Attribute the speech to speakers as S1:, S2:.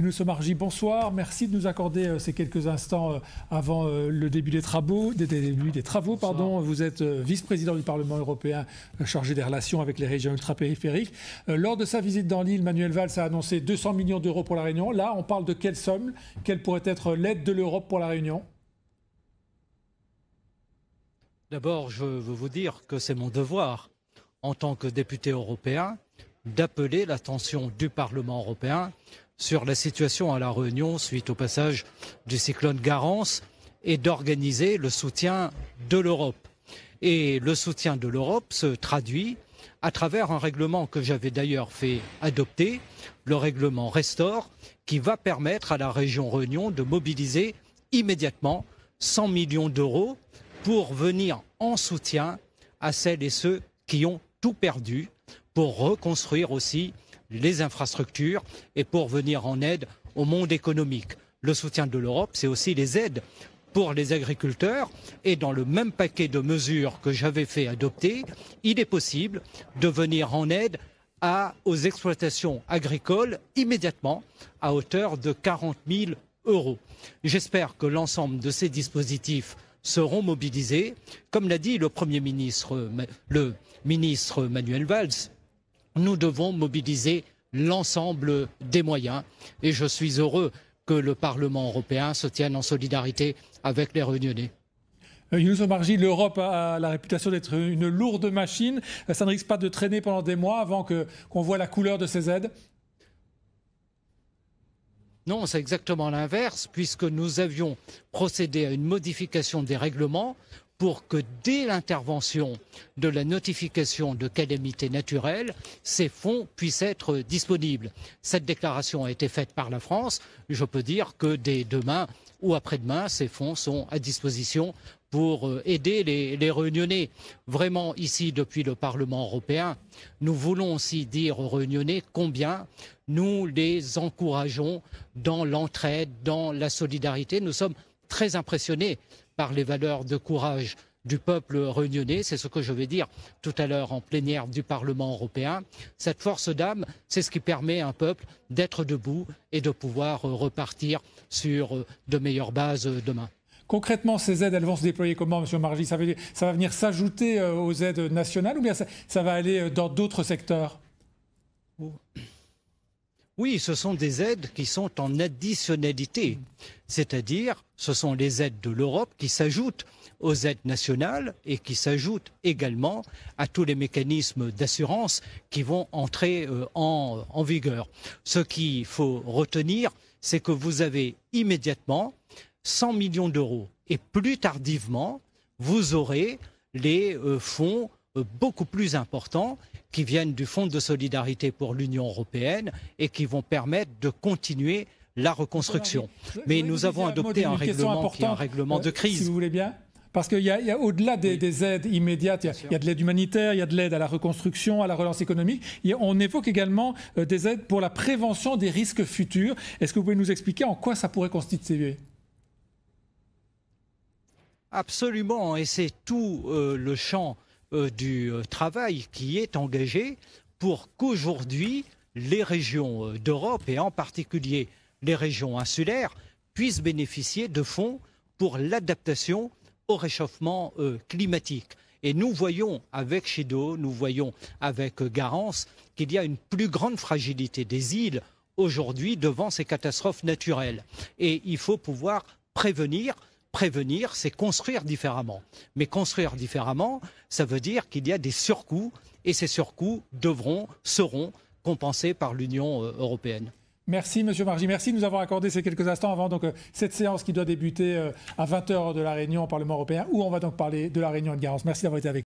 S1: Younous Omarjee, bonsoir. Merci de nous accorder ces quelques instants avant le début des travaux. Vous êtes vice-président du Parlement européen chargé des relations avec les régions ultrapériphériques. Lors de sa visite dans l'île, Manuel Valls a annoncé 200 millions d'euros pour la Réunion. Là, on parle de quelle somme? Quelle pourrait être l'aide de l'Europe pour la Réunion?
S2: D'abord, je veux vous dire que c'est mon devoir, en tant que député européen, d'appeler l'attention du Parlement européen sur la situation à La Réunion suite au passage du cyclone Garance et d'organiser le soutien de l'Europe. Et le soutien de l'Europe se traduit à travers un règlement que j'avais d'ailleurs fait adopter, le règlement Restore, qui va permettre à la région Réunion de mobiliser immédiatement 100 millions d'euros pour venir en soutien à celles et ceux qui ont tout perdu, pour reconstruire aussi les infrastructures et pour venir en aide au monde économique. Le soutien de l'Europe, c'est aussi les aides pour les agriculteurs. Et dans le même paquet de mesures que j'avais fait adopter, il est possible de venir en aide aux exploitations agricoles immédiatement à hauteur de 40 000 euros. J'espère que l'ensemble de ces dispositifs seront mobilisés. Comme l'a dit le ministre Manuel Valls, nous devons mobiliser l'ensemble des moyens et je suis heureux que le Parlement européen se tienne en solidarité avec les Réunionnais.
S1: Younous Omarjee, l'Europe a la réputation d'être une lourde machine. Ça ne risque pas de traîner pendant des mois avant qu'on voit la couleur de ces aides?
S2: Non, c'est exactement l'inverse, puisque nous avions procédé à une modification des règlements pour que dès l'intervention de la notification de calamité naturelle, ces fonds puissent être disponibles. Cette déclaration a été faite par la France. Je peux dire que dès demain ou après-demain, ces fonds sont à disposition pour aider les Réunionnais. Vraiment, ici, depuis le Parlement européen, nous voulons aussi dire aux Réunionnais combien nous les encourageons dans l'entraide, dans la solidarité. Nous sommes très impressionnés par les valeurs de courage du peuple réunionnais. C'est ce que je vais dire tout à l'heure en plénière du Parlement européen. Cette force d'âme, c'est ce qui permet à un peuple d'être debout et de pouvoir repartir sur de meilleures bases demain.
S1: Concrètement, ces aides, elles vont se déployer comment, M. Omarjee? Ça va venir s'ajouter aux aides nationales ou bien ça va aller dans d'autres secteurs?
S2: Oui, ce sont des aides qui sont en additionnalité, c'est-à-dire ce sont les aides de l'Europe qui s'ajoutent aux aides nationales et qui s'ajoutent également à tous les mécanismes d'assurance qui vont entrer en vigueur. Ce qu'il faut retenir, c'est que vous avez immédiatement 100 millions d'euros et plus tardivement, vous aurez les fonds beaucoup plus importants qui viennent du Fonds de solidarité pour l'Union européenne et qui vont permettre de continuer la reconstruction. Mais nous avons adopté un règlement qui est un règlement de crise.
S1: Si vous voulez bien. Parce qu'il y a au-delà des aides immédiates, il y a de l'aide humanitaire, il y a de l'aide à la reconstruction, à la relance économique. On évoque également des aides pour la prévention des risques futurs. Est-ce que vous pouvez nous expliquer en quoi ça pourrait constituer?
S2: Absolument, et c'est tout le champ du travail qui est engagé pour qu'aujourd'hui les régions d'Europe et en particulier les régions insulaires puissent bénéficier de fonds pour l'adaptation au réchauffement climatique. Et nous voyons avec Chido, nous voyons avec Garance qu'il y a une plus grande fragilité des îles aujourd'hui devant ces catastrophes naturelles. Et il faut pouvoir prévenir. Prévenir, c'est construire différemment. Mais construire différemment, ça veut dire qu'il y a des surcoûts et ces surcoûts seront compensés par l'Union européenne.
S1: Merci M. Omarjee, merci de nous avoir accordé ces quelques instants avant cette séance qui doit débuter à 20h de la Réunion au Parlement européen où on va donc parler de la Réunion et de Garance. Merci d'avoir été avec nous.